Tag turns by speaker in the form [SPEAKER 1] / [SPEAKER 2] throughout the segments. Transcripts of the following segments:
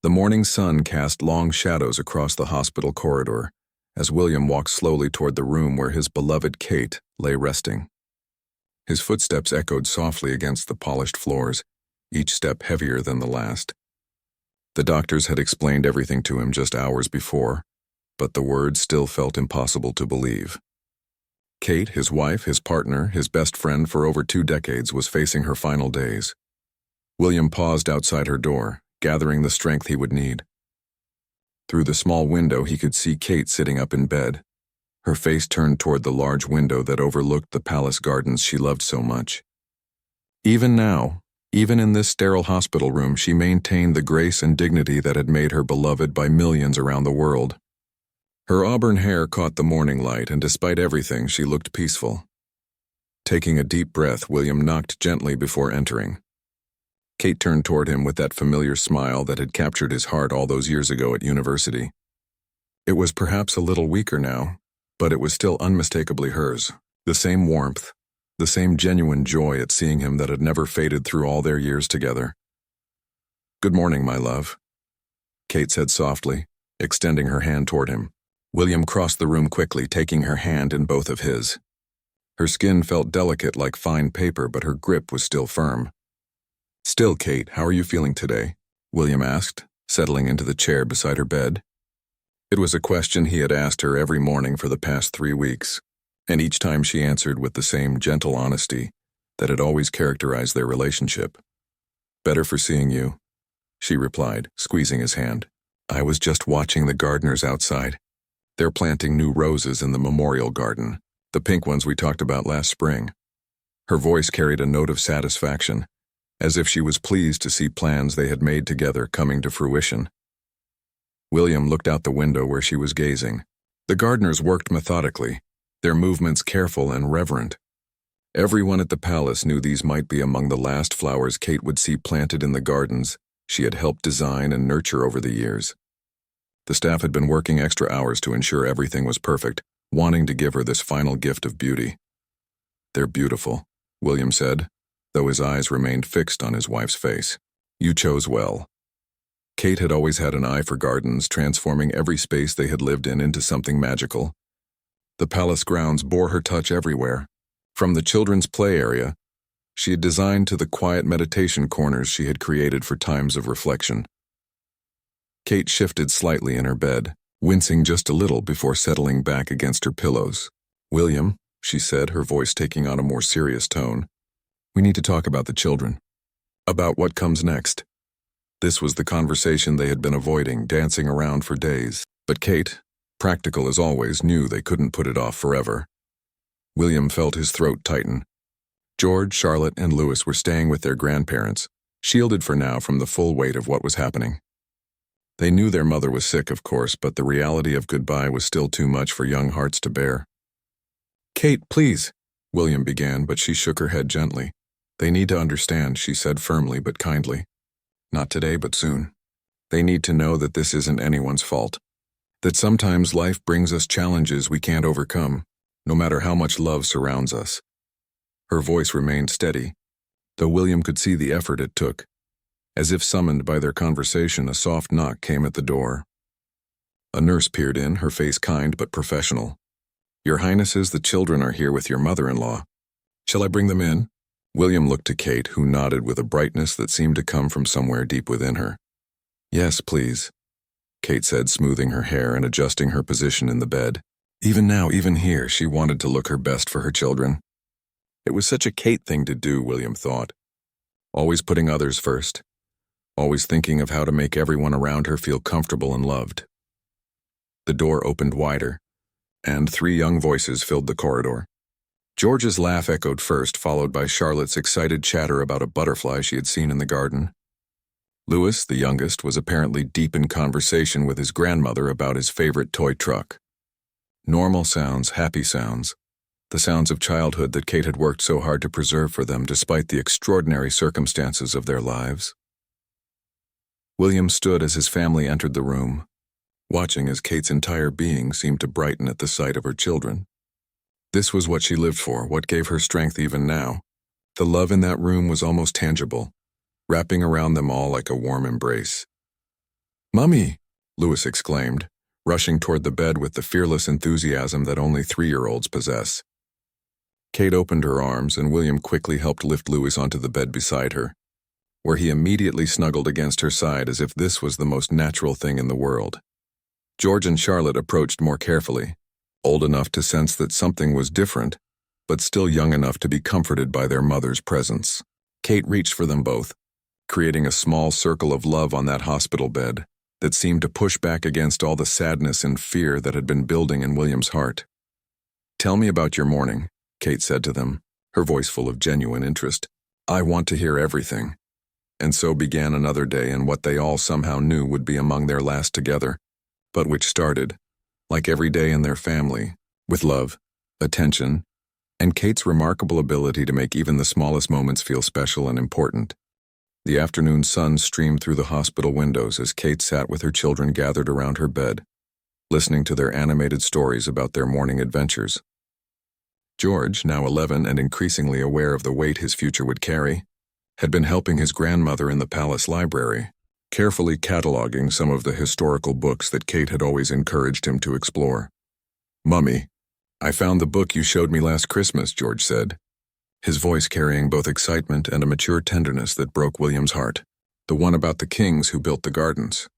[SPEAKER 1] The morning sun cast long shadows across the hospital corridor as William walked slowly toward the room where his beloved Kate lay resting. His footsteps echoed softly against the polished floors, each step heavier than the last. The doctors had explained everything to him just hours before, but the words still felt impossible to believe. Kate, his wife, his partner, his best friend for over 2 decades, was facing her final days. William paused outside her door, gathering the strength he would need. Through the small window, he could see Kate sitting up in bed, her face turned toward the large window that overlooked the palace gardens she loved so much. Even now, even in this sterile hospital room, she maintained the grace and dignity that had made her beloved by millions around the world. Her auburn hair caught the morning light, and despite everything, she looked peaceful. Taking a deep breath, William knocked gently before entering. Kate turned toward him with that familiar smile that had captured his heart all those years ago at university. It was perhaps a little weaker now, but it was still unmistakably hers. The same warmth, the same genuine joy at seeing him that had never faded through all their years together. "Good morning, my love," Kate said softly, extending her hand toward him. William crossed the room quickly, taking her hand in both of his. Her skin felt delicate like fine paper, but her grip was still firm. "Still, Kate, how are you feeling today?" William asked, settling into the chair beside her bed. It was a question he had asked her every morning for the past 3 weeks, and each time she answered with the same gentle honesty that had always characterized their relationship. "Better for seeing you," she replied, squeezing his hand. "I was just watching the gardeners outside. They're planting new roses in the memorial garden, the pink ones we talked about last spring." Her voice carried a note of satisfaction, as if she was pleased to see plans they had made together coming to fruition. William looked out the window where she was gazing. The gardeners worked methodically, their movements careful and reverent. Everyone at the palace knew these might be among the last flowers Kate would see planted in the gardens she had helped design and nurture over the years. The staff had been working extra hours to ensure everything was perfect, wanting to give her this final gift of beauty. "They're beautiful," William said, though his eyes remained fixed on his wife's face. "You chose well." Kate had always had an eye for gardens, transforming every space they had lived in into something magical. The palace grounds bore her touch everywhere. From the children's play area, she had designed to the quiet meditation corners she had created for times of reflection. Kate shifted slightly in her bed, wincing just a little before settling back against her pillows. "William," she said, her voice taking on a more serious tone, "we need to talk about the children. About what comes next." This was the conversation they had been avoiding, dancing around for days. But Kate, practical as always, knew they couldn't put it off forever. William felt his throat tighten. George, Charlotte, and Louis were staying with their grandparents, shielded for now from the full weight of what was happening. They knew their mother was sick, of course, but the reality of goodbye was still too much for young hearts to bear. "Kate, please," William began, but she shook her head gently. "They need to understand," she said firmly but kindly. "Not today, but soon. They need to know that this isn't anyone's fault. That sometimes life brings us challenges we can't overcome, no matter how much love surrounds us." Her voice remained steady, though William could see the effort it took. As if summoned by their conversation, a soft knock came at the door. A nurse peered in, her face kind but professional. "Your Highnesses, the children are here with your mother-in-law. Shall I bring them in?" William looked to Kate, who nodded with a brightness that seemed to come from somewhere deep within her. "Yes, please," Kate said, smoothing her hair and adjusting her position in the bed. Even now, even here, she wanted to look her best for her children. It was such a Kate thing to do, William thought. Always putting others first. Always thinking of how to make everyone around her feel comfortable and loved. The door opened wider, and 3 young voices filled the corridor. George's laugh echoed first, followed by Charlotte's excited chatter about a butterfly she had seen in the garden. Louis, the youngest, was apparently deep in conversation with his grandmother about his favorite toy truck. Normal sounds, happy sounds, the sounds of childhood that Kate had worked so hard to preserve for them despite the extraordinary circumstances of their lives. William stood as his family entered the room, watching as Kate's entire being seemed to brighten at the sight of her children. This was what she lived for, what gave her strength even now. The love in that room was almost tangible, wrapping around them all like a warm embrace. "Mummy!" Louis exclaimed, rushing toward the bed with the fearless enthusiasm that only 3-year-olds possess. Kate opened her arms, and William quickly helped lift Louis onto the bed beside her, where he immediately snuggled against her side as if this was the most natural thing in the world. George and Charlotte approached more carefully, old enough to sense that something was different, but still young enough to be comforted by their mother's presence. Kate reached for them both, creating a small circle of love on that hospital bed that seemed to push back against all the sadness and fear that had been building in William's heart. "Tell me about your morning," Kate said to them, her voice full of genuine interest. "I want to hear everything." And so began another day in what they all somehow knew would be among their last together, but which started, like every day in their family, with love, attention, and Kate's remarkable ability to make even the smallest moments feel special and important. The afternoon sun streamed through the hospital windows as Kate sat with her children gathered around her bed, listening to their animated stories about their morning adventures. George, now 11 and increasingly aware of the weight his future would carry, had been helping his grandmother in the palace library, carefully cataloging some of the historical books that Kate had always encouraged him to explore. "Mummy, I found the book you showed me last Christmas," George said, his voice carrying both excitement and a mature tenderness that broke William's heart. "The one about the kings who built the gardens.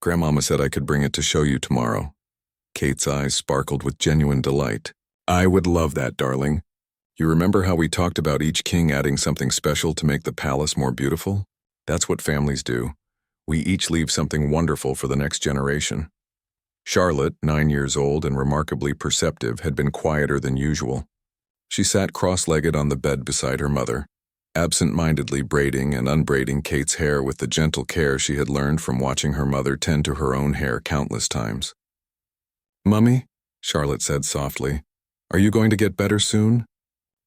[SPEAKER 1] Grandmama said I could bring it to show you tomorrow." Kate's eyes sparkled with genuine delight. "I would love that, darling. You remember how we talked about each king adding something special to make the palace more beautiful? That's what families do. We each leave something wonderful for the next generation." Charlotte, 9 years old and remarkably perceptive, had been quieter than usual. She sat cross-legged on the bed beside her mother, absent-mindedly braiding and unbraiding Kate's hair with the gentle care she had learned from watching her mother tend to her own hair countless times. "Mummy," Charlotte said softly, "are you going to get better soon?"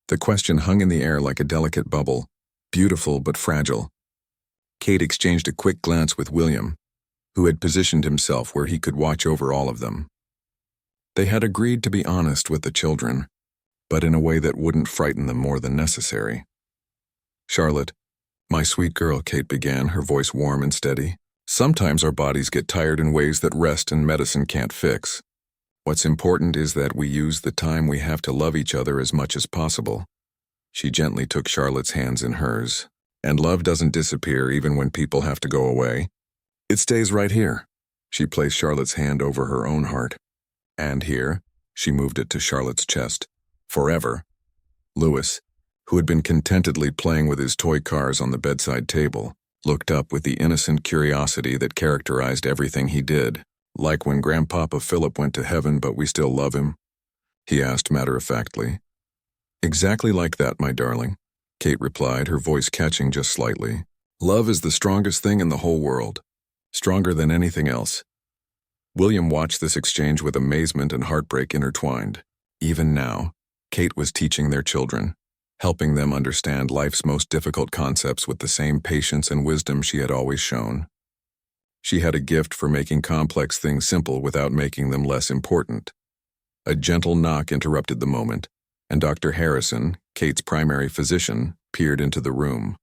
[SPEAKER 1] The question hung in the air like a delicate bubble, beautiful but fragile. Kate exchanged a quick glance with William, who had positioned himself where he could watch over all of them. They had agreed to be honest with the children, but in a way that wouldn't frighten them more than necessary. "Charlotte, my sweet girl," Kate began, her voice warm and steady, "sometimes our bodies get tired in ways that rest and medicine can't fix. What's important is that we use the time we have to love each other as much as possible." She gently took Charlotte's hands in hers. "And love doesn't disappear even when people have to go away. It stays right here." She placed Charlotte's hand over her own heart. "And here," she moved it to Charlotte's chest. "Forever." Louis, who had been contentedly playing with his toy cars on the bedside table, looked up with the innocent curiosity that characterized everything he did. "Like when Grandpapa Philip went to heaven but we still love him?" he asked matter-of-factly. "Exactly like that, my darling," Kate replied, her voice catching just slightly. "Love is the strongest thing in the whole world. Stronger than anything else." William watched this exchange with amazement and heartbreak intertwined. Even now, Kate was teaching their children, helping them understand life's most difficult concepts with the same patience and wisdom she had always shown. She had a gift for making complex things simple without making them less important. A gentle knock interrupted the moment, and Dr. Harrison, Kate's primary physician, peered into the room.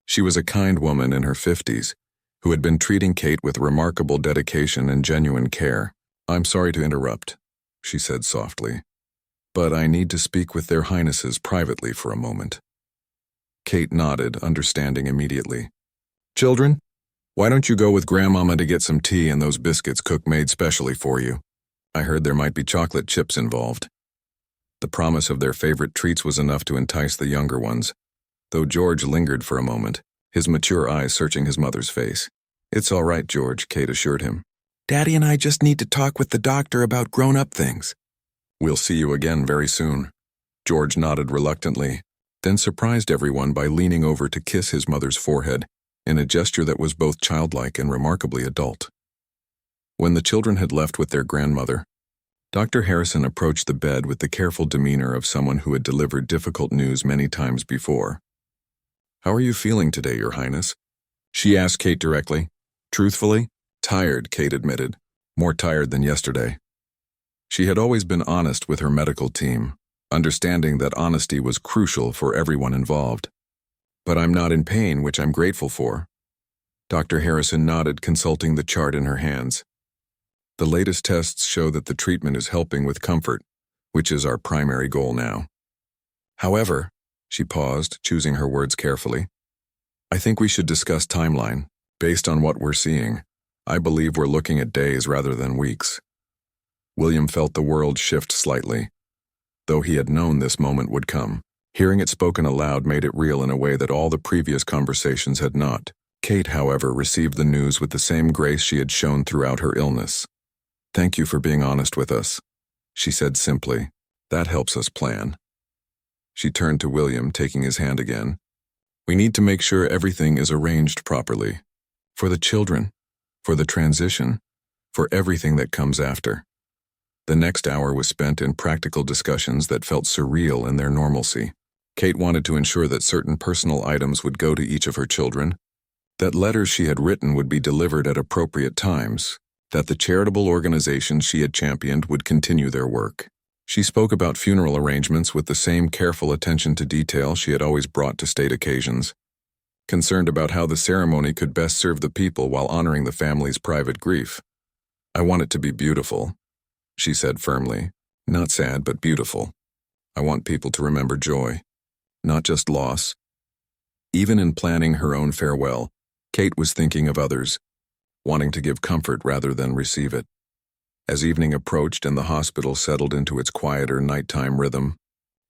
[SPEAKER 1] She was a kind woman in her 50s, who had been treating Kate with remarkable dedication and genuine care. "I'm sorry to interrupt," she said softly, "but I need to speak with their highnesses privately for a moment." Kate nodded, understanding immediately. "Children, why don't you go with Grandmama to get some tea and those biscuits Cook made specially for you? I heard there might be chocolate chips involved." The promise of their favorite treats was enough to entice the younger ones, though George lingered for a moment, his mature eyes searching his mother's face. "It's all right, George," Kate assured him. "Daddy and I just need to talk with the doctor about grown-up things." "We'll see you again very soon." George nodded reluctantly, then surprised everyone by leaning over to kiss his mother's forehead in a gesture that was both childlike and remarkably adult. When the children had left with their grandmother, Dr. Harrison approached the bed with the careful demeanor of someone who had delivered difficult news many times before. "How are you feeling today, Your Highness?" she asked Kate directly. "Truthfully, tired," Kate admitted, "more tired than yesterday." She had always been honest with her medical team, understanding that honesty was crucial for everyone involved. "But I'm not in pain, which I'm grateful for." Dr. Harrison nodded, consulting the chart in her hands. The latest tests show that the treatment is helping with comfort, which is our primary goal now. However, she paused, choosing her words carefully. I think we should discuss timeline. Based on what we're seeing, I believe we're looking at days rather than weeks. William felt the world shift slightly, though he had known this moment would come. Hearing it spoken aloud made it real in a way that all the previous conversations had not. Kate, however, received the news with the same grace she had shown throughout her illness. Thank you for being honest with us, she said simply. That helps us plan. She turned to William, taking his hand again. We need to make sure everything is arranged properly. For the children, for the transition, for everything that comes after. The next hour was spent in practical discussions that felt surreal in their normalcy. Kate wanted to ensure that certain personal items would go to each of her children, that letters she had written would be delivered at appropriate times, that the charitable organizations she had championed would continue their work. She spoke about funeral arrangements with the same careful attention to detail she had always brought to state occasions, concerned about how the ceremony could best serve the people while honoring the family's private grief. I want it to be beautiful, she said firmly. Not sad, but beautiful. I want people to remember joy, not just loss. Even in planning her own farewell, Kate was thinking of others, wanting to give comfort rather than receive it. As evening approached and the hospital settled into its quieter nighttime rhythm,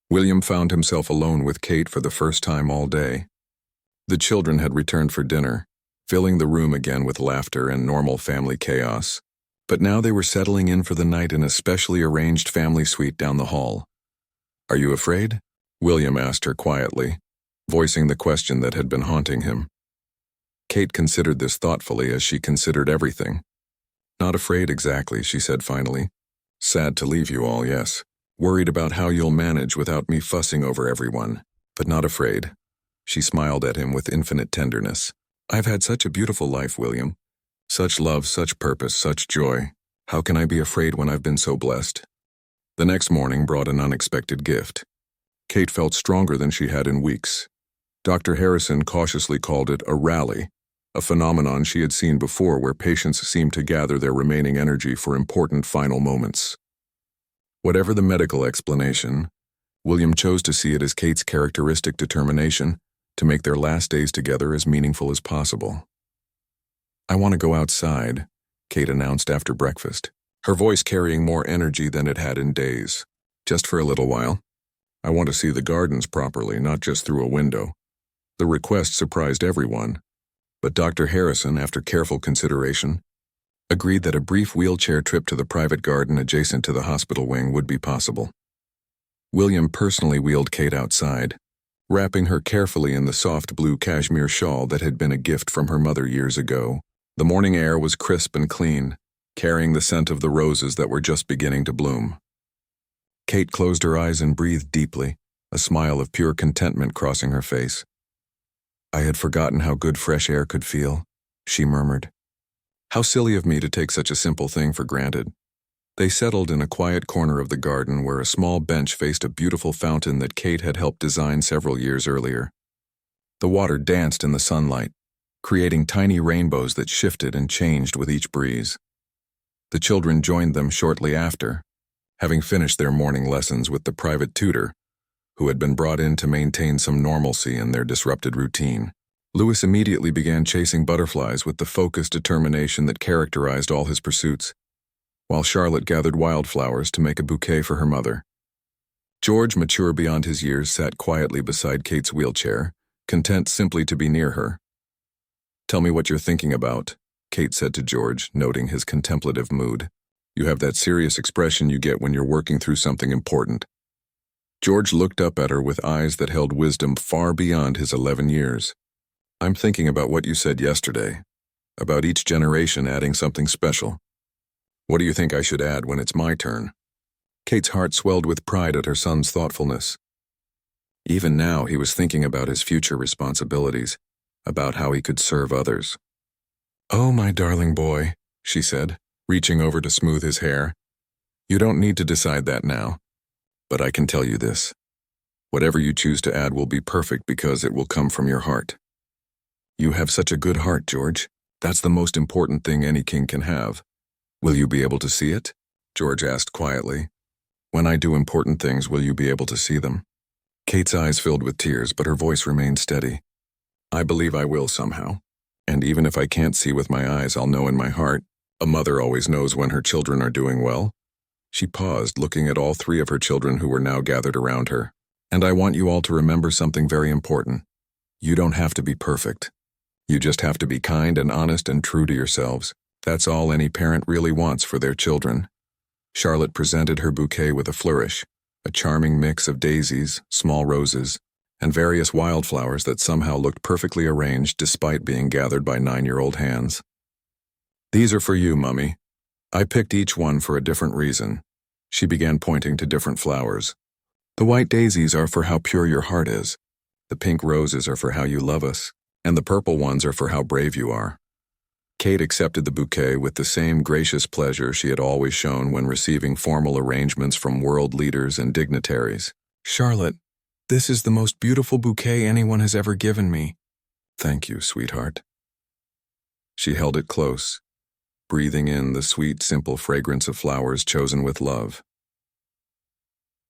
[SPEAKER 1] William found himself alone with Kate for the first time all day. The children had returned for dinner, filling the room again with laughter and normal family chaos. But now they were settling in for the night in a specially arranged family suite down the hall. Are you afraid? William asked her quietly, voicing the question that had been haunting him. Kate considered this thoughtfully as she considered everything. Not afraid exactly, she said finally. Sad to leave you all, yes. Worried about how you'll manage without me fussing over everyone, but not afraid. She smiled at him with infinite tenderness. I've had such a beautiful life, William. Such love, such purpose, such joy. How can I be afraid when I've been so blessed? The next morning brought an unexpected gift. Kate felt stronger than she had in weeks. Dr. Harrison cautiously called it a rally, a phenomenon she had seen before where patients seemed to gather their remaining energy for important final moments. Whatever the medical explanation, William chose to see it as Kate's characteristic determination to make their last days together as meaningful as possible. I want to go outside, Kate announced after breakfast, her voice carrying more energy than it had in days. Just for a little while. I want to see the gardens properly, not just through a window. The request surprised everyone, but Dr. Harrison, after careful consideration, agreed that a brief wheelchair trip to the private garden adjacent to the hospital wing would be possible. William personally wheeled Kate outside, wrapping her carefully in the soft blue cashmere shawl that had been a gift from her mother years ago. The morning air was crisp and clean, carrying the scent of the roses that were just beginning to bloom. Kate closed her eyes and breathed deeply, a smile of pure contentment crossing her face. I had forgotten how good fresh air could feel, she murmured. How silly of me to take such a simple thing for granted. They settled in a quiet corner of the garden where a small bench faced a beautiful fountain that Kate had helped design several years earlier. The water danced in the sunlight, creating tiny rainbows that shifted and changed with each breeze. The children joined them shortly after, having finished their morning lessons with the private tutor, who had been brought in to maintain some normalcy in their disrupted routine. Louis immediately began chasing butterflies with the focused determination that characterized all his pursuits, while Charlotte gathered wildflowers to make a bouquet for her mother. George, mature beyond his years, sat quietly beside Kate's wheelchair, content simply to be near her. Tell me what you're thinking about, Kate said to George, noting his contemplative mood. You have that serious expression you get when you're working through something important. George looked up at her with eyes that held wisdom far beyond his 11 years. I'm thinking about what you said yesterday, about each generation adding something special. What do you think I should add when it's my turn? Kate's heart swelled with pride at her son's thoughtfulness. Even now, he was thinking about his future responsibilities, about how he could serve others. Oh, my darling boy, she said, reaching over to smooth his hair. You don't need to decide that now, but I can tell you this. Whatever you choose to add will be perfect because it will come from your heart. You have such a good heart, George. That's the most important thing any king can have. Will you be able to see it? George asked quietly. When I do important things, will you be able to see them? Kate's eyes filled with tears, but her voice remained steady. I believe I will somehow. And even if I can't see with my eyes, I'll know in my heart. A mother always knows when her children are doing well. She paused, looking at all three of her children who were now gathered around her. And I want you all to remember something very important. You don't have to be perfect. You just have to be kind and honest and true to yourselves. That's all any parent really wants for their children. Charlotte presented her bouquet with a flourish, a charming mix of daisies, small roses, and various wildflowers that somehow looked perfectly arranged despite being gathered by 9-year-old hands. These are for you, Mummy. I picked each one for a different reason. She began pointing to different flowers. The white daisies are for how pure your heart is. The pink roses are for how you love us, and the purple ones are for how brave you are. Kate accepted the bouquet with the same gracious pleasure she had always shown when receiving formal arrangements from world leaders and dignitaries. Charlotte, this is the most beautiful bouquet anyone has ever given me. Thank you, sweetheart. She held it close, breathing in the sweet, simple fragrance of flowers chosen with love.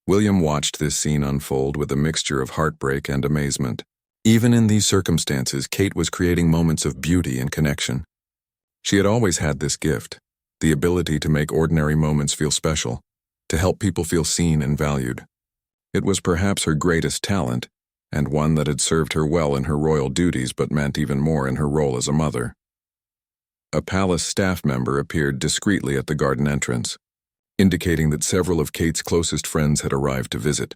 [SPEAKER 1] William watched this scene unfold with a mixture of heartbreak and amazement. Even in these circumstances, Kate was creating moments of beauty and connection. She had always had this gift, the ability to make ordinary moments feel special, to help people feel seen and valued. It was perhaps her greatest talent, and one that had served her well in her royal duties but meant even more in her role as a mother. A palace staff member appeared discreetly at the garden entrance, indicating that several of Kate's closest friends had arrived to visit.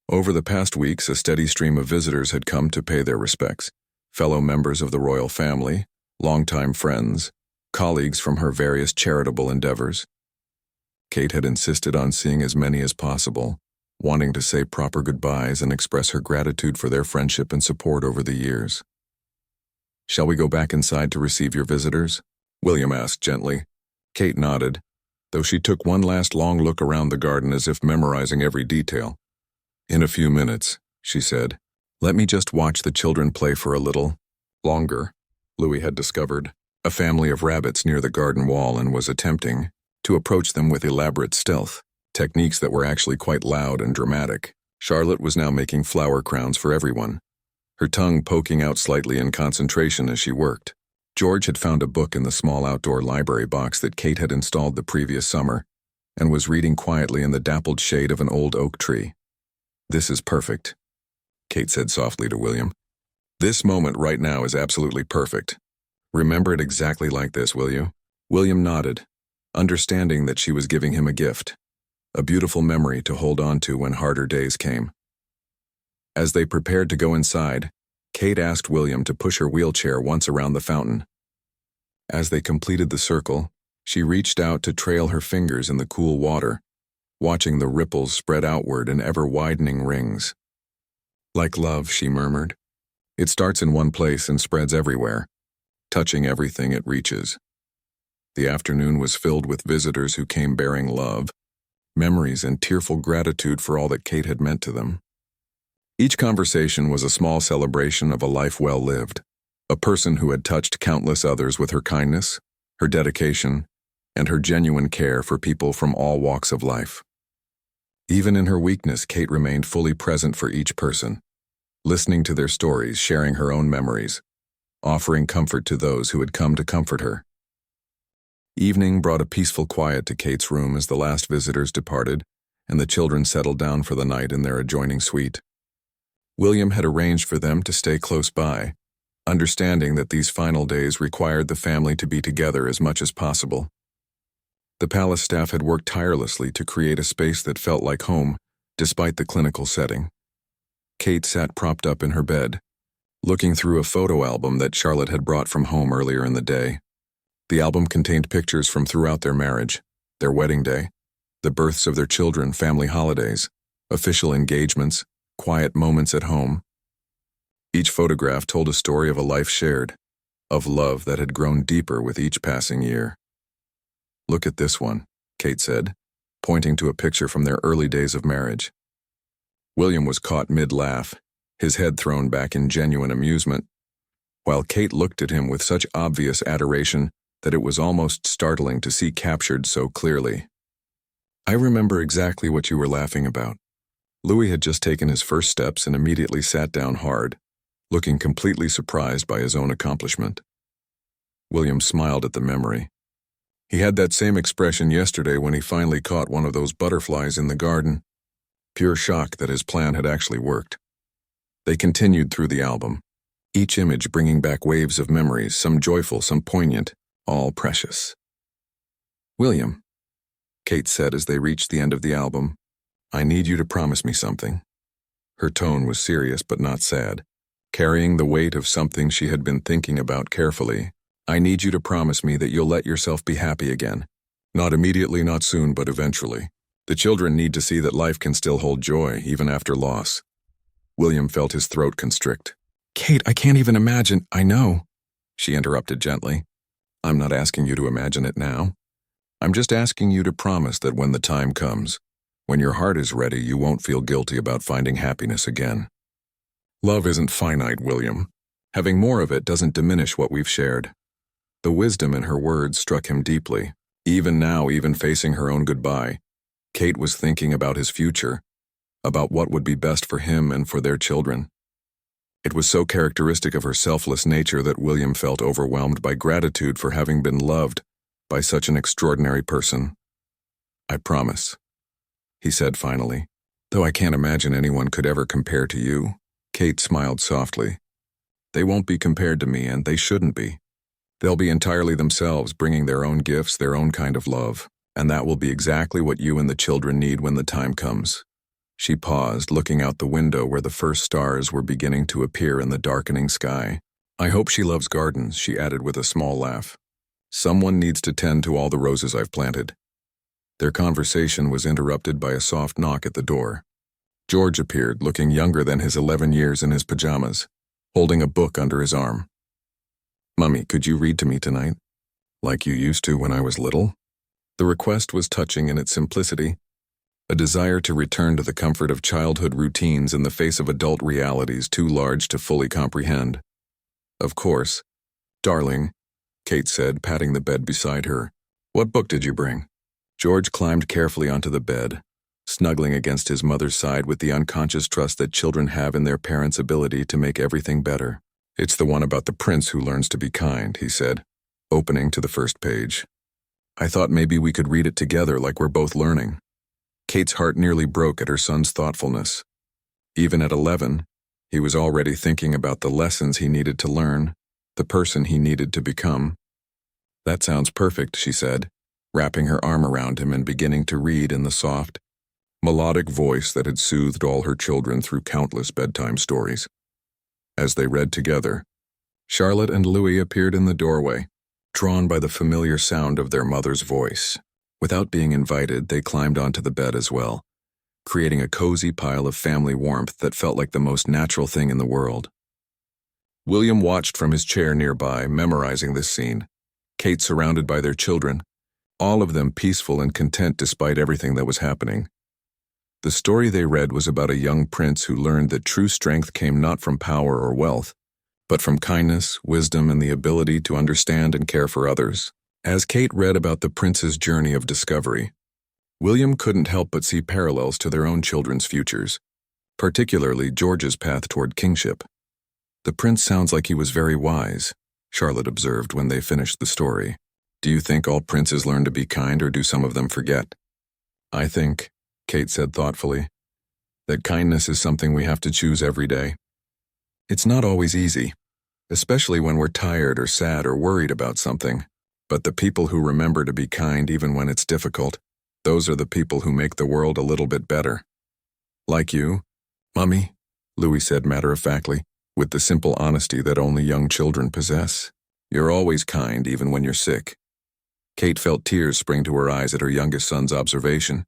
[SPEAKER 1] Over the past weeks, a steady stream of visitors had come to pay their respects, fellow members of the royal family, longtime friends, colleagues from her various charitable endeavors. Kate had insisted on seeing as many as possible, wanting to say proper goodbyes and express her gratitude for their friendship and support over the years. Shall we go back inside to receive your visitors? William asked gently. Kate nodded, though she took one last long look around the garden as if memorizing every detail. In a few minutes, she said. Let me just watch the children play for a little longer. Louis had discovered a family of rabbits near the garden wall and was attempting to approach them with elaborate stealth, techniques that were actually quite loud and dramatic. Charlotte was now making flower crowns for everyone, her tongue poking out slightly in concentration as she worked. George had found a book in the small outdoor library box that Kate had installed the previous summer and was reading quietly in the dappled shade of an old oak tree. This is perfect, Kate said softly to William. This moment right now is absolutely perfect. Remember it exactly like this, will you? William nodded, understanding that she was giving him a gift, a beautiful memory to hold on to when harder days came. As they prepared to go inside, Kate asked William to push her wheelchair once around the fountain. As they completed the circle, she reached out to trail her fingers in the cool water, watching the ripples spread outward in ever-widening rings. Like love, she murmured. It starts in one place and spreads everywhere, touching everything it reaches. The afternoon was filled with visitors who came bearing love, memories, and tearful gratitude for all that Kate had meant to them. Each conversation was a small celebration of a life well lived, a person who had touched countless others with her kindness, her dedication, and her genuine care for people from all walks of life. Even in her weakness, Kate remained fully present for each person, listening to their stories, sharing her own memories, offering comfort to those who had come to comfort her. Evening brought a peaceful quiet to Kate's room as the last visitors departed and the children settled down for the night in their adjoining suite. William had arranged for them to stay close by, understanding that these final days required the family to be together as much as possible. The palace staff had worked tirelessly to create a space that felt like home, despite the clinical setting. Kate sat propped up in her bed, looking through a photo album that Charlotte had brought from home earlier in the day. The album contained pictures from throughout their marriage, their wedding day, the births of their children, family holidays, official engagements, quiet moments at home. Each photograph told a story of a life shared, of love that had grown deeper with each passing year. Look at this one, Kate said, pointing to a picture from their early days of marriage. William was caught mid-laugh, his head thrown back in genuine amusement. while Kate looked at him with such obvious adoration that it was almost startling to see captured so clearly. I remember exactly what you were laughing about. Louis had just taken his first steps and immediately sat down hard, looking completely surprised by his own accomplishment. William smiled at the memory. He had that same expression yesterday when he finally caught one of those butterflies in the garden. Pure shock that his plan had actually worked. They continued through the album, each image bringing back waves of memories, some joyful, some poignant, all precious. "William," Kate said as they reached the end of the album, "I need you to promise me something." Her tone was serious but not sad, carrying the weight of something she had been thinking about carefully. "I need you to promise me that you'll let yourself be happy again. Not immediately, not soon, but eventually. The children need to see that life can still hold joy, even after loss." William felt his throat constrict. "Kate, I can't even imagine." "I know," she interrupted gently. "I'm not asking you to imagine it now. I'm just asking you to promise that when the time comes, when your heart is ready, you won't feel guilty about finding happiness again. Love isn't finite, William. Having more of it doesn't diminish what we've shared." The wisdom in her words struck him deeply. Even now, even facing her own goodbye, Kate was thinking about his future, about what would be best for him and for their children. It was so characteristic of her selfless nature that William felt overwhelmed by gratitude for having been loved by such an extraordinary person. "I promise," he said finally, "though I can't imagine anyone could ever compare to you." Kate smiled softly. "They won't be compared to me, and they shouldn't be. They'll be entirely themselves, bringing their own gifts, their own kind of love, and that will be exactly what you and the children need when the time comes." She paused, looking out the window where the first stars were beginning to appear in the darkening sky. "I hope she loves gardens," she added with a small laugh. "Someone needs to tend to all the roses I've planted." Their conversation was interrupted by a soft knock at the door. George appeared, looking younger than his 11 years in his pajamas, holding a book under his arm. "Mummy, could you read to me tonight? Like you used to when I was little?" The request was touching in its simplicity, a desire to return to the comfort of childhood routines in the face of adult realities too large to fully comprehend. "Of course, darling," Kate said, patting the bed beside her. "What book did you bring?" George climbed carefully onto the bed, snuggling against his mother's side with the unconscious trust that children have in their parents' ability to make everything better. "It's the one about the prince who learns to be kind," he said, opening to the first page. "I thought maybe we could read it together like we're both learning." Kate's heart nearly broke at her son's thoughtfulness. Even at 11, he was already thinking about the lessons he needed to learn, the person he needed to become. "That sounds perfect," she said, wrapping her arm around him and beginning to read in the soft, melodic voice that had soothed all her children through countless bedtime stories. As they read together, Charlotte and Louis appeared in the doorway, drawn by the familiar sound of their mother's voice. Without being invited, they climbed onto the bed as well, creating a cozy pile of family warmth that felt like the most natural thing in the world. William watched from his chair nearby, memorizing this scene. Kate surrounded by their children, all of them peaceful and content despite everything that was happening. The story they read was about a young prince who learned that true strength came not from power or wealth, but from kindness, wisdom, and the ability to understand and care for others. As Kate read about the prince's journey of discovery, William couldn't help but see parallels to their own children's futures, particularly George's path toward kingship. "The prince sounds like he was very wise," Charlotte observed when they finished the story. "Do you think all princes learn to be kind, or do some of them forget?" "I think," Kate said thoughtfully, "that kindness is something we have to choose every day. It's not always easy, especially when we're tired or sad or worried about something. But the people who remember to be kind even when it's difficult, those are the people who make the world a little bit better." "Like you, Mummy," Louis said matter-of-factly, with the simple honesty that only young children possess. "You're always kind even when you're sick." Kate felt tears spring to her eyes at her youngest son's observation.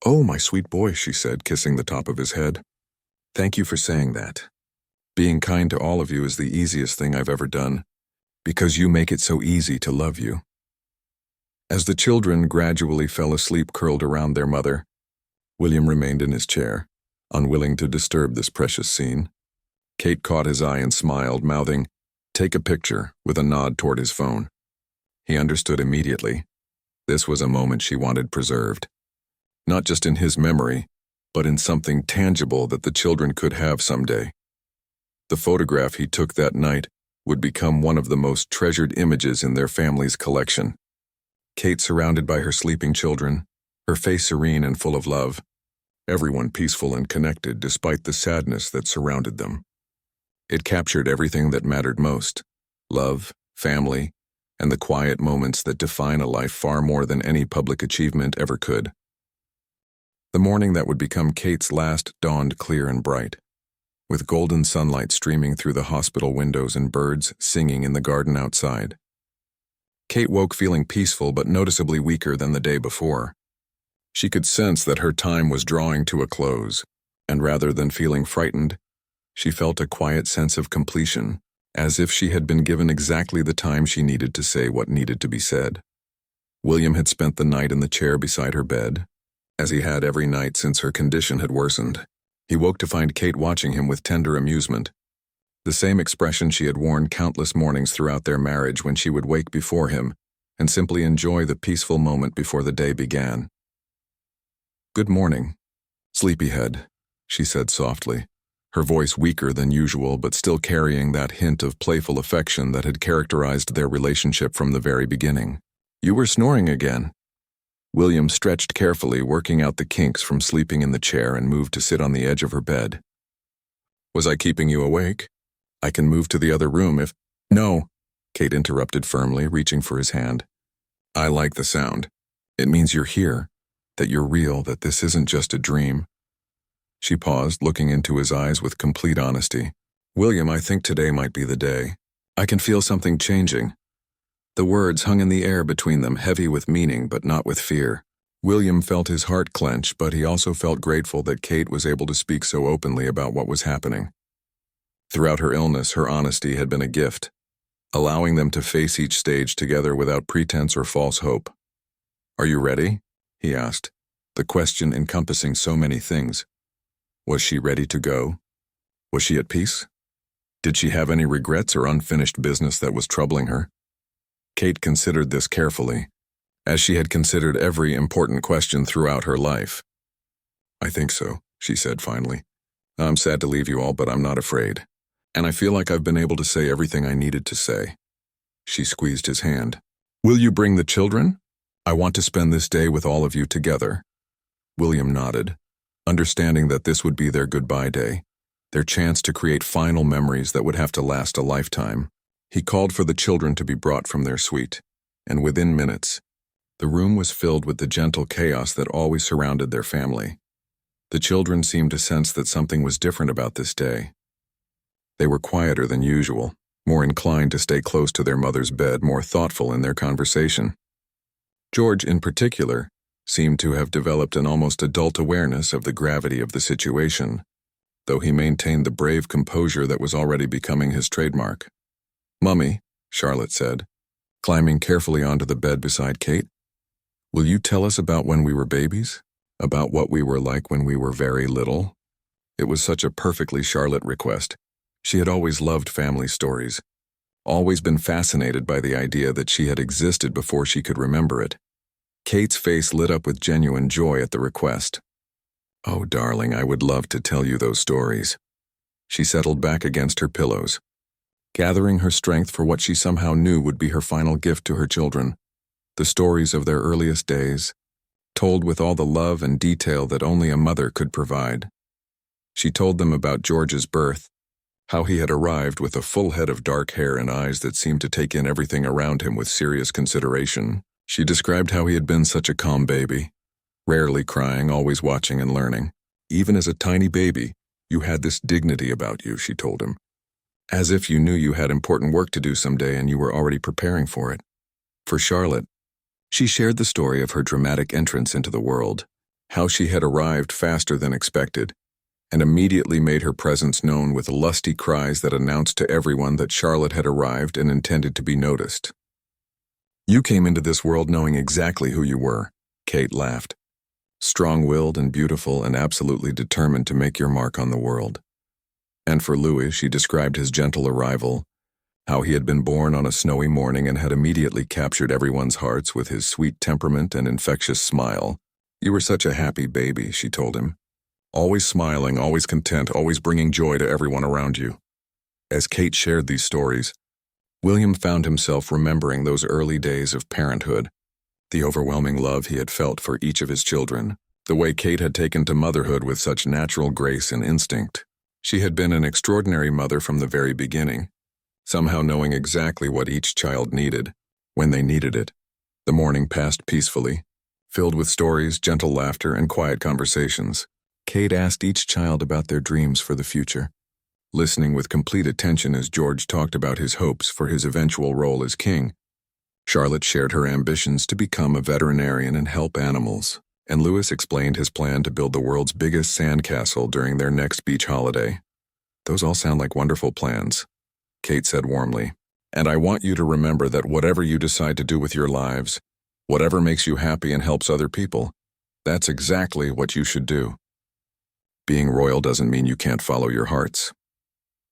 [SPEAKER 1] "Oh, my sweet boy," she said, kissing the top of his head. "Thank you for saying that. Being kind to all of you is the easiest thing I've ever done, because you make it so easy to love you." As the children gradually fell asleep curled around their mother, William remained in his chair, unwilling to disturb this precious scene. Kate caught his eye and smiled, mouthing, Take a picture, with a nod toward his phone. He understood immediately. This was a moment she wanted preserved. Not just in his memory, but in something tangible that the children could have someday. The photograph he took that night would become one of the most treasured images in their family's collection. Kate surrounded by her sleeping children, her face serene and full of love, everyone peaceful and connected despite the sadness that surrounded them. It captured everything that mattered most: love, family, and the quiet moments that define a life far more than any public achievement ever could. The morning that would become Kate's last dawned clear and bright, with golden sunlight streaming through the hospital windows and birds singing in the garden outside. Kate woke feeling peaceful but noticeably weaker than the day before. She could sense that her time was drawing to a close, and rather than feeling frightened, she felt a quiet sense of completion, as if she had been given exactly the time she needed to say what needed to be said. William had spent the night in the chair beside her bed, as he had every night since her condition had worsened. He woke to find Kate watching him with tender amusement, the same expression she had worn countless mornings throughout their marriage when she would wake before him and simply enjoy the peaceful moment before the day began. "Good morning, sleepyhead," she said softly, her voice weaker than usual but still carrying that hint of playful affection that had characterized their relationship from the very beginning. "You were snoring again." William stretched carefully, working out the kinks from sleeping in the chair, and moved to sit on the edge of her bed. "Was I keeping you awake? I can move to the other room if—" "No," Kate interrupted firmly, reaching for his hand. "I like the sound. It means you're here, that you're real, that this isn't just a dream." She paused, looking into his eyes with complete honesty. "William, I think today might be the day. I can feel something changing." The words hung in the air between them, heavy with meaning but not with fear. William felt his heart clench, but he also felt grateful that Kate was able to speak so openly about what was happening. Throughout her illness, her honesty had been a gift, allowing them to face each stage together without pretense or false hope. "Are you ready?" he asked, the question encompassing so many things. Was she ready to go? Was she at peace? Did she have any regrets or unfinished business that was troubling her? Kate considered this carefully, as she had considered every important question throughout her life. "I think so," she said finally. "I'm sad to leave you all, but I'm not afraid. And I feel like I've been able to say everything I needed to say." She squeezed his hand. "Will you bring the children? I want to spend this day with all of you together." William nodded, understanding that this would be their goodbye day, their chance to create final memories that would have to last a lifetime. He called for the children to be brought from their suite, and within minutes, the room was filled with the gentle chaos that always surrounded their family. The children seemed to sense that something was different about this day. They were quieter than usual, more inclined to stay close to their mother's bed, more thoughtful in their conversation. George, in particular, seemed to have developed an almost adult awareness of the gravity of the situation, though he maintained the brave composure that was already becoming his trademark. "Mummy," Charlotte said, climbing carefully onto the bed beside Kate, "will you tell us about when we were babies? About what we were like when we were very little?" It was such a perfectly Charlotte request. She had always loved family stories, always been fascinated by the idea that she had existed before she could remember it. Kate's face lit up with genuine joy at the request. "Oh, darling, I would love to tell you those stories." She settled back against her pillows, gathering her strength for what she somehow knew would be her final gift to her children, the stories of their earliest days, told with all the love and detail that only a mother could provide. She told them about George's birth, how he had arrived with a full head of dark hair and eyes that seemed to take in everything around him with serious consideration. She described how he had been such a calm baby, rarely crying, always watching and learning. "Even as a tiny baby, you had this dignity about you," she told him, "as if you knew you had important work to do someday and you were already preparing for it." For Charlotte, she shared the story of her dramatic entrance into the world, how she had arrived faster than expected, and immediately made her presence known with lusty cries that announced to everyone that Charlotte had arrived and intended to be noticed. "You came into this world knowing exactly who you were," Kate laughed. "Strong-willed and beautiful and absolutely determined to make your mark on the world." And for Louis, she described his gentle arrival, How he had been born on a snowy morning and had immediately captured everyone's hearts with his sweet temperament and infectious smile. "You were such a happy baby," she told him. "Always smiling, always content, always bringing joy to everyone around you." As Kate shared these stories, William found himself remembering those early days of parenthood, the overwhelming love he had felt for each of his children, the way Kate had taken to motherhood with such natural grace and instinct. She had been an extraordinary mother from the very beginning, somehow knowing exactly what each child needed, when they needed it. The morning passed peacefully, filled with stories, gentle laughter, and quiet conversations. Kate asked each child about their dreams for the future, listening with complete attention as George talked about his hopes for his eventual role as king. Charlotte shared her ambitions to become a veterinarian and help animals, and Louis explained his plan to build the world's biggest sandcastle during their next beach holiday. "Those all sound like wonderful plans," Kate said warmly. "And I want you to remember that whatever you decide to do with your lives, whatever makes you happy and helps other people, that's exactly what you should do. Being royal doesn't mean you can't follow your hearts."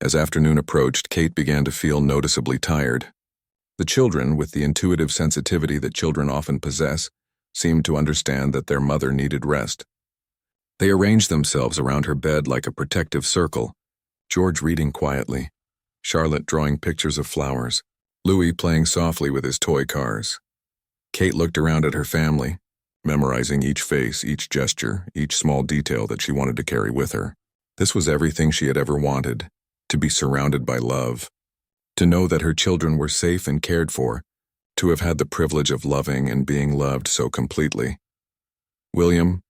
[SPEAKER 1] As afternoon approached, Kate began to feel noticeably tired. The children, with the intuitive sensitivity that children often possess, seemed to understand that their mother needed rest. They arranged themselves around her bed like a protective circle, George reading quietly, Charlotte drawing pictures of flowers, Louis playing softly with his toy cars. Kate looked around at her family, memorizing each face, each gesture, each small detail that she wanted to carry with her. This was everything she had ever wanted, to be surrounded by love, to know that her children were safe and cared for, to have had the privilege of loving and being loved so completely. "William,"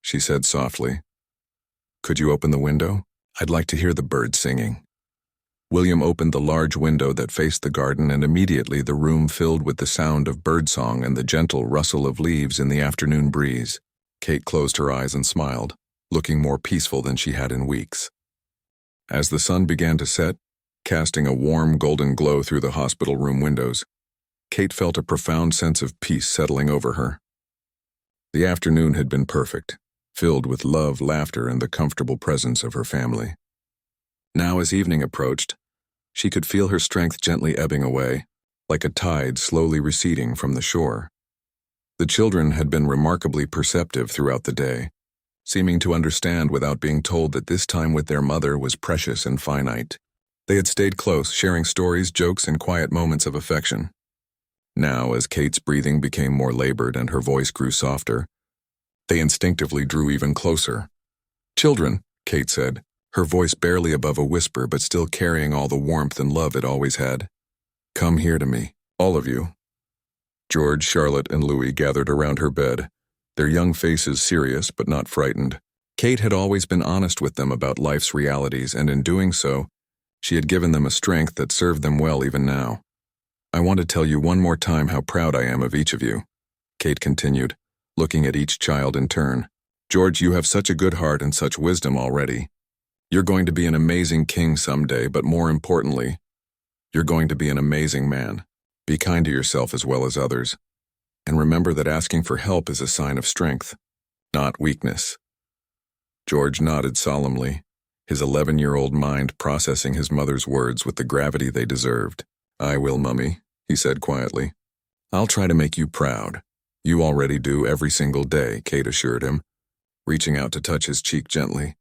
[SPEAKER 1] she said softly, "could you open the window? I'd like to hear the birds singing." William opened the large window that faced the garden, and immediately the room filled with the sound of birdsong and the gentle rustle of leaves in the afternoon breeze. Kate closed her eyes and smiled, looking more peaceful than she had in weeks. As the sun began to set, casting a warm golden glow through the hospital room windows, Kate felt a profound sense of peace settling over her. The afternoon had been perfect, filled with love, laughter, and the comfortable presence of her family. Now, as evening approached, she could feel her strength gently ebbing away, like a tide slowly receding from the shore. The children had been remarkably perceptive throughout the day, seeming to understand without being told that this time with their mother was precious and finite. They had stayed close, sharing stories, jokes, and quiet moments of affection. Now, as Kate's breathing became more labored and her voice grew softer, they instinctively drew even closer. "Children," Kate said, her voice barely above a whisper but still carrying all the warmth and love it always had. "Come here to me, all of you." George, Charlotte, and Louis gathered around her bed, their young faces serious but not frightened. Kate had always been honest with them about life's realities, and in doing so, she had given them a strength that served them well even now. "I want to tell you one more time how proud I am of each of you," Kate continued, looking at each child in turn. "George, you have such a good heart and such wisdom already. You're going to be an amazing king someday, but more importantly, you're going to be an amazing man. Be kind to yourself as well as others. And remember that asking for help is a sign of strength, not weakness." George nodded solemnly, his 11-year-old mind processing his mother's words with the gravity they deserved. "I will, Mummy," he said quietly. "I'll try to make you proud. You already do every single day," Kate assured him, reaching out to touch his cheek gently.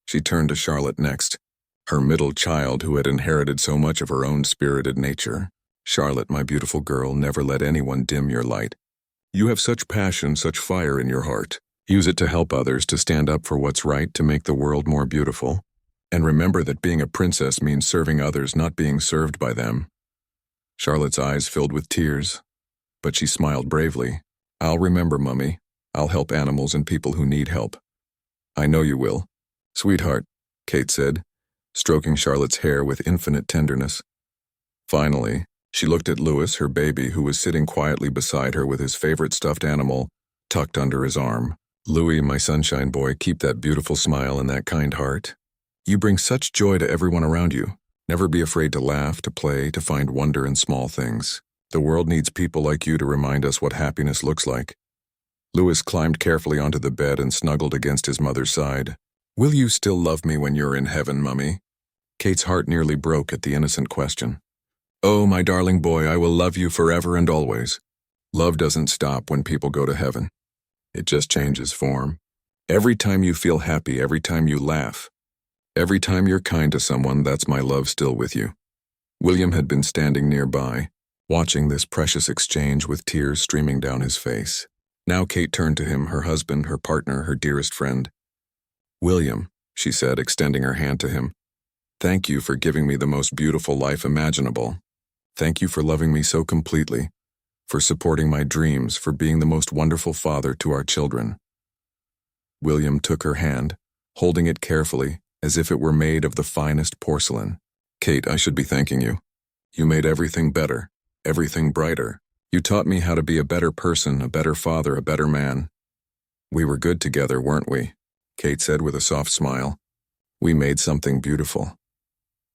[SPEAKER 1] She turned to Charlotte next, her middle child who had inherited so much of her own spirited nature. "Charlotte, my beautiful girl, never let anyone dim your light. You have such passion, such fire in your heart. Use it to help others, to stand up for what's right, to make the world more beautiful. And remember that being a princess means serving others, not being served by them." Charlotte's eyes filled with tears, but she smiled bravely. "I'll remember, Mummy. I'll help animals and people who need help." "I know you will." "Sweetheart," Kate said, stroking Charlotte's hair with infinite tenderness. Finally, she looked at Louis, her baby, who was sitting quietly beside her with his favorite stuffed animal tucked under his arm. "Louis, my sunshine boy, keep that beautiful smile and that kind heart. You bring such joy to everyone around you. Never be afraid to laugh, to play, to find wonder in small things. The world needs people like you to remind us what happiness looks like." Louis climbed carefully onto the bed and snuggled against his mother's side. "Will you still love me when you're in heaven, Mummy?" Kate's heart nearly broke at the innocent question. Oh, my darling boy, I will love you forever and always. Love doesn't stop when people go to heaven. It just changes form. Every time you feel happy, every time you laugh, every time you're kind to someone, that's my love still with you. William had been standing nearby, watching this precious exchange with tears streaming down his face. Now Kate turned to him, her husband, her partner, her dearest friend. William, she said, extending her hand to him, thank you for giving me the most beautiful life imaginable. Thank you for loving me so completely, for supporting my dreams, for being the most wonderful father to our children. William took her hand, holding it carefully, as if it were made of the finest porcelain. Kate, I should be thanking you. You made everything better, everything brighter. You taught me how to be a better person, a better father, a better man. We were good together, weren't we? Kate said with a soft smile. We made something beautiful.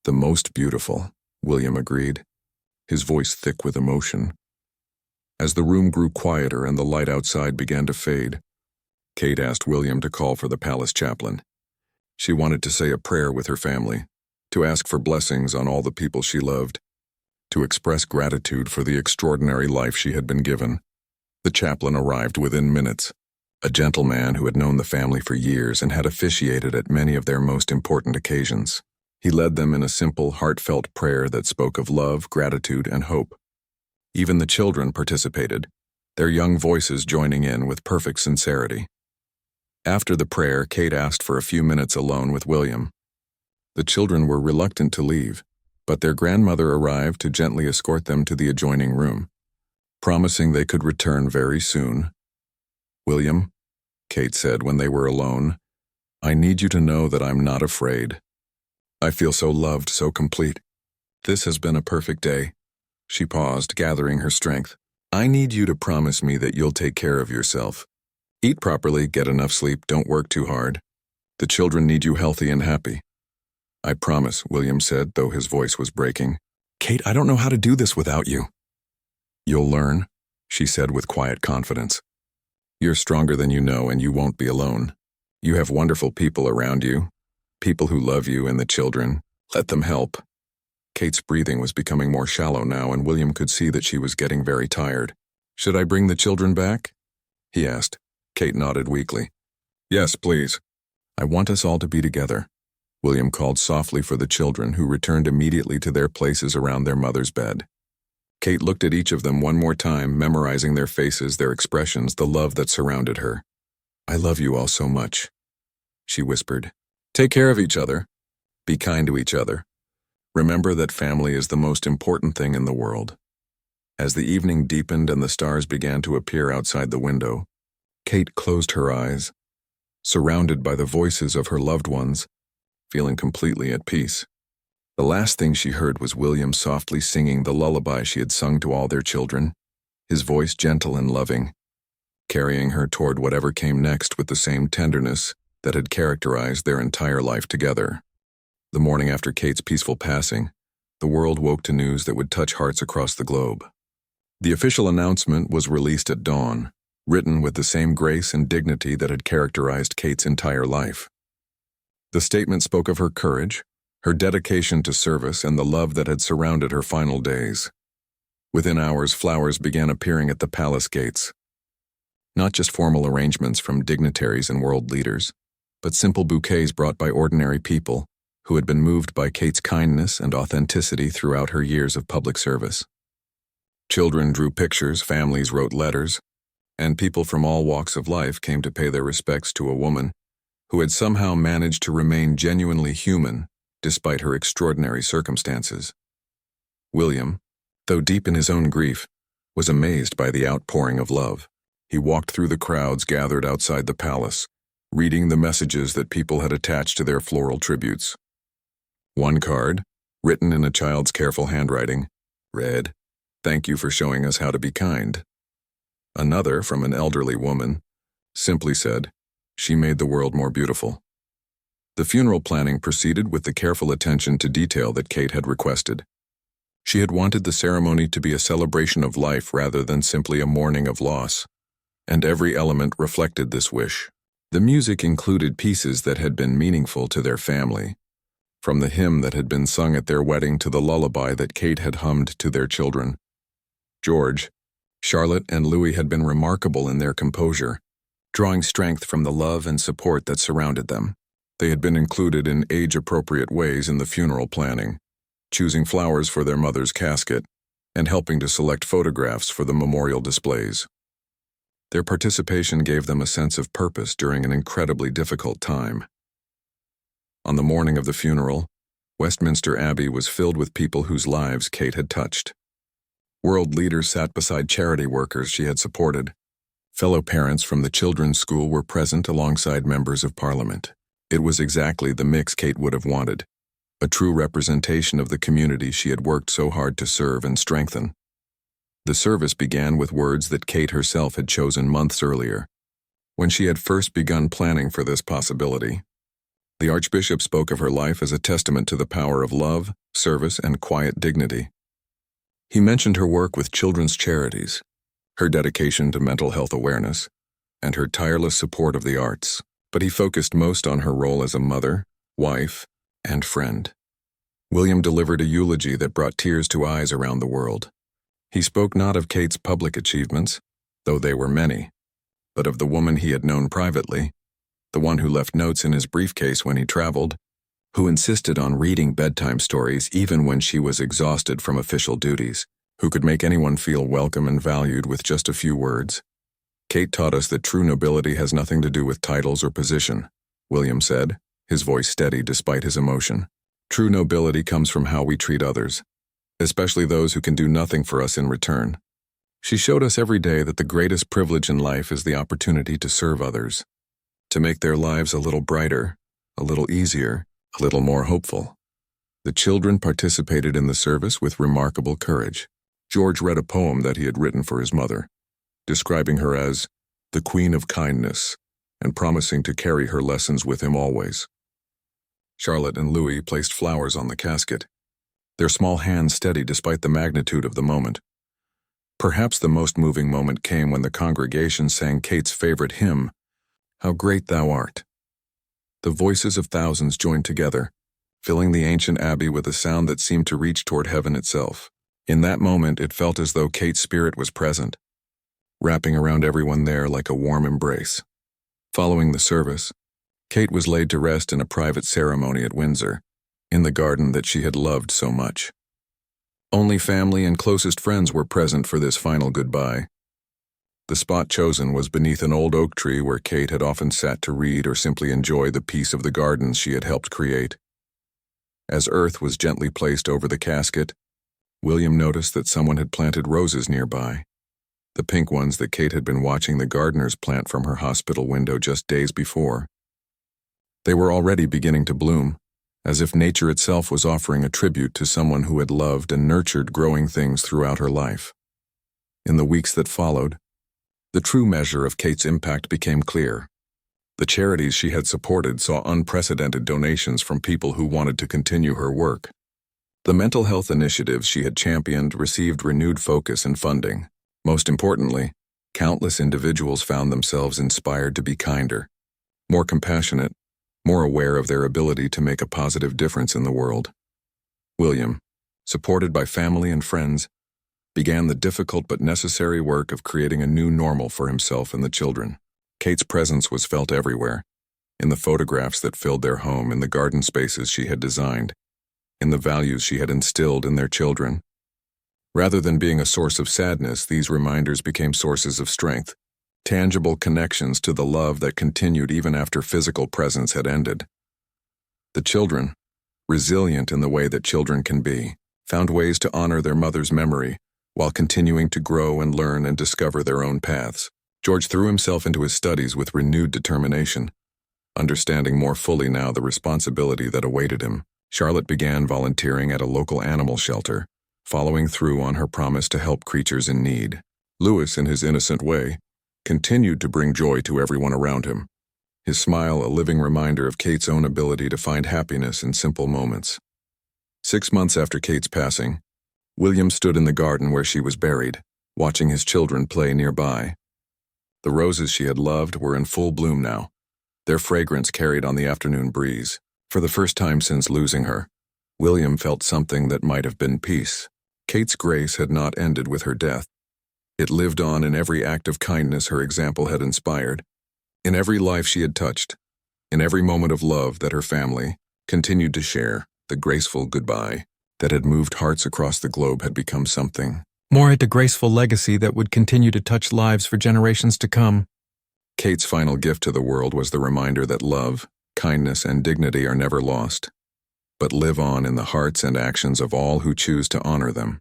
[SPEAKER 1] The most beautiful, William agreed, his voice thick with emotion. As the room grew quieter and the light outside began to fade, Kate asked William to call for the palace chaplain. She wanted to say a prayer with her family, to ask for blessings on all the people she loved, to express gratitude for the extraordinary life she had been given. The chaplain arrived within minutes, a gentleman who had known the family for years and had officiated at many of their most important occasions. He led them in a simple, heartfelt prayer that spoke of love, gratitude, and hope. Even the children participated, their young voices joining in with perfect sincerity. After the prayer, Kate asked for a few minutes alone with William. The children were reluctant to leave, but their grandmother arrived to gently escort them to the adjoining room, promising they could return very soon. William, Kate said when they were alone, I need you to know that I'm not afraid. I feel so loved, so complete. This has been a perfect day. She paused, gathering her strength. I need you to promise me that you'll take care of yourself. Eat properly, get enough sleep, don't work too hard. The children need you healthy and happy. I promise, William said, though his voice was breaking. Kate, I don't know how to do this without you. You'll learn, she said with quiet confidence. You're stronger than you know, and you won't be alone. You have wonderful people around you, people who love you and the children. Let them help. Kate's breathing was becoming more shallow now, and William could see that she was getting very tired. Should I bring the children back? He asked. Kate nodded weakly. Yes, please. I want us all to be together. William called softly for the children, who returned immediately to their places around their mother's bed. Kate looked at each of them one more time, memorizing their faces, their expressions, the love that surrounded her. I love you all so much, she whispered. Take care of each other. Be kind to each other. Remember that family is the most important thing in the world. As the evening deepened and the stars began to appear outside the window, Kate closed her eyes, surrounded by the voices of her loved ones, feeling completely at peace. The last thing she heard was William softly singing the lullaby she had sung to all their children, his voice gentle and loving, carrying her toward whatever came next with the same tenderness that had characterized their entire life together. The morning after Kate's peaceful passing, the world woke to news that would touch hearts across the globe. The official announcement was released at dawn, written with the same grace and dignity that had characterized Kate's entire life. The statement spoke of her courage, her dedication to service, and the love that had surrounded her final days. Within hours, flowers began appearing at the palace gates. Not just formal arrangements from dignitaries and world leaders, but simple bouquets brought by ordinary people who had been moved by Kate's kindness and authenticity throughout her years of public service. Children drew pictures, families wrote letters, and people from all walks of life came to pay their respects to a woman who had somehow managed to remain genuinely human despite her extraordinary circumstances. William, though deep in his own grief, was amazed by the outpouring of love. He walked through the crowds gathered outside the palace, reading the messages that people had attached to their floral tributes. One card, written in a child's careful handwriting, read, "Thank you for showing us how to be kind." Another, from an elderly woman, simply said, "She made the world more beautiful." The funeral planning proceeded with the careful attention to detail that Kate had requested. She had wanted the ceremony to be a celebration of life rather than simply a mourning of loss, and every element reflected this wish. The music included pieces that had been meaningful to their family, from the hymn that had been sung at their wedding to the lullaby that Kate had hummed to their children. George, Charlotte, and Louis had been remarkable in their composure, drawing strength from the love and support that surrounded them. They had been included in age-appropriate ways in the funeral planning, choosing flowers for their mother's casket, and helping to select photographs for the memorial displays. Their participation gave them a sense of purpose during an incredibly difficult time. On the morning of the funeral, Westminster Abbey was filled with people whose lives Kate had touched. World leaders sat beside charity workers she had supported. Fellow parents from the children's school were present alongside members of Parliament. It was exactly the mix Kate would have wanted, a true representation of the community she had worked so hard to serve and strengthen. The service began with words that Kate herself had chosen months earlier, when she had first begun planning for this possibility. The Archbishop spoke of her life as a testament to the power of love, service, and quiet dignity. He mentioned her work with children's charities, her dedication to mental health awareness, and her tireless support of the arts, but he focused most on her role as a mother, wife, and friend. William delivered a eulogy that brought tears to eyes around the world. He spoke not of Kate's public achievements, though they were many, but of the woman he had known privately, the one who left notes in his briefcase when he traveled, who insisted on reading bedtime stories even when she was exhausted from official duties, who could make anyone feel welcome and valued with just a few words. Kate taught us that true nobility has nothing to do with titles or position, William said, his voice steady despite his emotion. True nobility comes from how we treat others, especially those who can do nothing for us in return. She showed us every day that the greatest privilege in life is the opportunity to serve others, to make their lives a little brighter, a little easier, a little more hopeful. The children participated in the service with remarkable courage. George read a poem that he had written for his mother, describing her as the Queen of Kindness and promising to carry her lessons with him always. Charlotte and Louis placed flowers on the casket, their small hands steady despite the magnitude of the moment. Perhaps the most moving moment came when the congregation sang Kate's favorite hymn, How Great Thou Art. The voices of thousands joined together, filling the ancient abbey with a sound that seemed to reach toward heaven itself. In that moment, it felt as though Kate's spirit was present, wrapping around everyone there like a warm embrace. Following the service, Kate was laid to rest in a private ceremony at Windsor, in the garden that she had loved so much. Only family and closest friends were present for this final goodbye. The spot chosen was beneath an old oak tree where Kate had often sat to read or simply enjoy the peace of the gardens she had helped create. As earth was gently placed over the casket, William noticed that someone had planted roses nearby, the pink ones that Kate had been watching the gardeners plant from her hospital window just days before. They were already beginning to bloom, as if nature itself was offering a tribute to someone who had loved and nurtured growing things throughout her life. In the weeks that followed, the true measure of Kate's impact became clear. The charities she had supported saw unprecedented donations from people who wanted to continue her work. The mental health initiatives she had championed received renewed focus and funding. Most importantly, countless individuals found themselves inspired to be kinder, more compassionate, more aware of their ability to make a positive difference in the world. William, supported by family and friends, began the difficult but necessary work of creating a new normal for himself and the children. Kate's presence was felt everywhere, in the photographs that filled their home, in the garden spaces she had designed, in the values she had instilled in their children. Rather than being a source of sadness, these reminders became sources of strength, tangible connections to the love that continued even after physical presence had ended. The children, resilient in the way that children can be, found ways to honor their mother's memory while continuing to grow and learn and discover their own paths. George threw himself into his studies with renewed determination, understanding more fully now the responsibility that awaited him. Charlotte began volunteering at a local animal shelter, following through on her promise to help creatures in need. Louis, in his innocent way, continued to bring joy to everyone around him, his smile a living reminder of Kate's own ability to find happiness in simple moments. 6 months after Kate's passing, William stood in the garden where she was buried, watching his children play nearby. The roses she had loved were in full bloom now, their fragrance carried on the afternoon breeze. For the first time since losing her, William felt something that might have been peace. Kate's grace had not ended with her death. It lived on in every act of kindness her example had inspired, in every life she had touched, in every moment of love that her family continued to share. The graceful goodbye that had moved hearts across the globe had become something
[SPEAKER 2] more, a graceful legacy that would continue to touch lives for generations to come.
[SPEAKER 1] Kate's final gift to the world was the reminder that love, kindness, and dignity are never lost, but live on in the hearts and actions of all who choose to honor them.